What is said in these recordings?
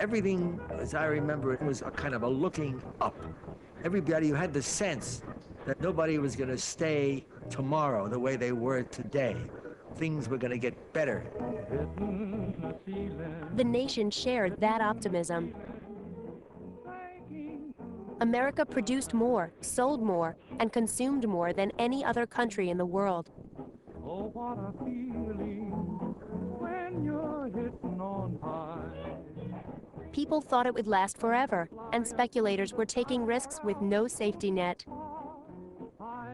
Everything, as I remember, it was a kind of a looking up. Everybody who had the sense that nobody was going to stay tomorrow the way they were today. Things were going to get better. The nation shared that optimism. America produced more, sold more, and consumed more than any other country in the world. Oh, what a feeling when you're hitting on high. People thought it would last forever, and speculators were taking risks with no safety net.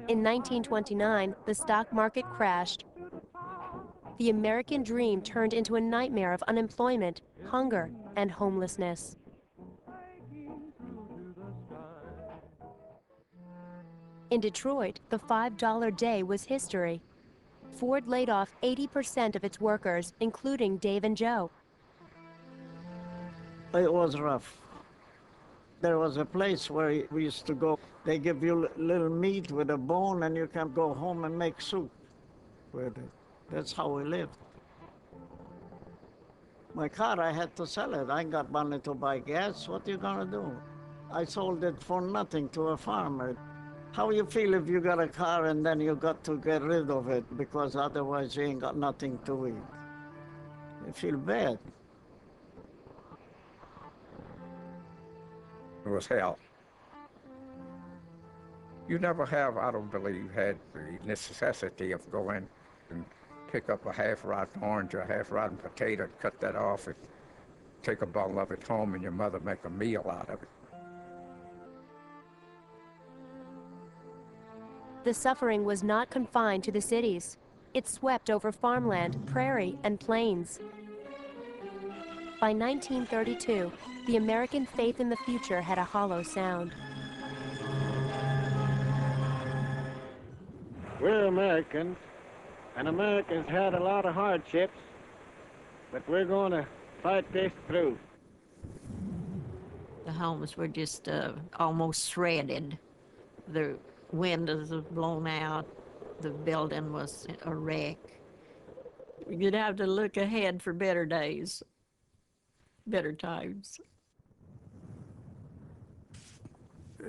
In 1929, the stock market crashed. The American dream turned into a nightmare of unemployment, hunger, and homelessness. In Detroit, the $5 day was history. Ford laid off 80% of its workers, including Dave and Joe. It was rough. There was a place where we used to go. They give you little meat with a bone, and you can go home and make soup with it. That's how we lived. My car, I had to sell it. I ain't got money to buy gas. What are you gonna do? I sold it for nothing to a farmer. How you feel if you got a car and then you got to get rid of it because otherwise you ain't got nothing to eat? You feel bad. It was hell. You never have, I don't believe, had the necessity of going and pick up a half-rotten orange or a half-rotten potato and cut that off and take a bottle of it home and your mother make a meal out of it. The suffering was not confined to the cities. It swept over farmland, prairie, and plains. By 1932, the American faith in the future had a hollow sound. We're Americans, and Americans had a lot of hardships, but we're going to fight this through. The homes were just almost shredded. The windows were blown out. The building was a wreck. You'd have to look ahead for better days, better times.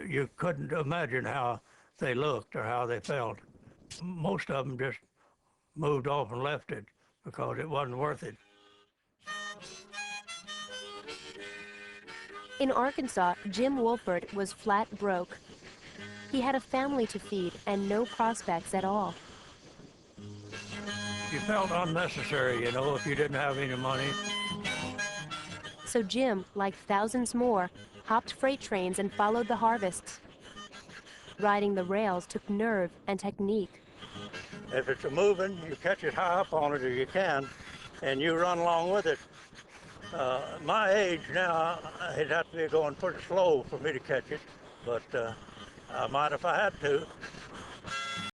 You couldn't imagine how they looked or how they felt. Most of them just moved off and left it because it wasn't worth it. In Arkansas, Jim Wolford was flat broke. He had a family to feed and no prospects at all. You felt unnecessary, you know, if you didn't have any money. So Jim, like thousands more, hopped freight trains and followed the harvests. Riding the rails took nerve and technique. If it's a moving, you catch it high up on it as you can, and you run along with it. My age now, it'd have to be going pretty slow for me to catch it, but I might if I had to.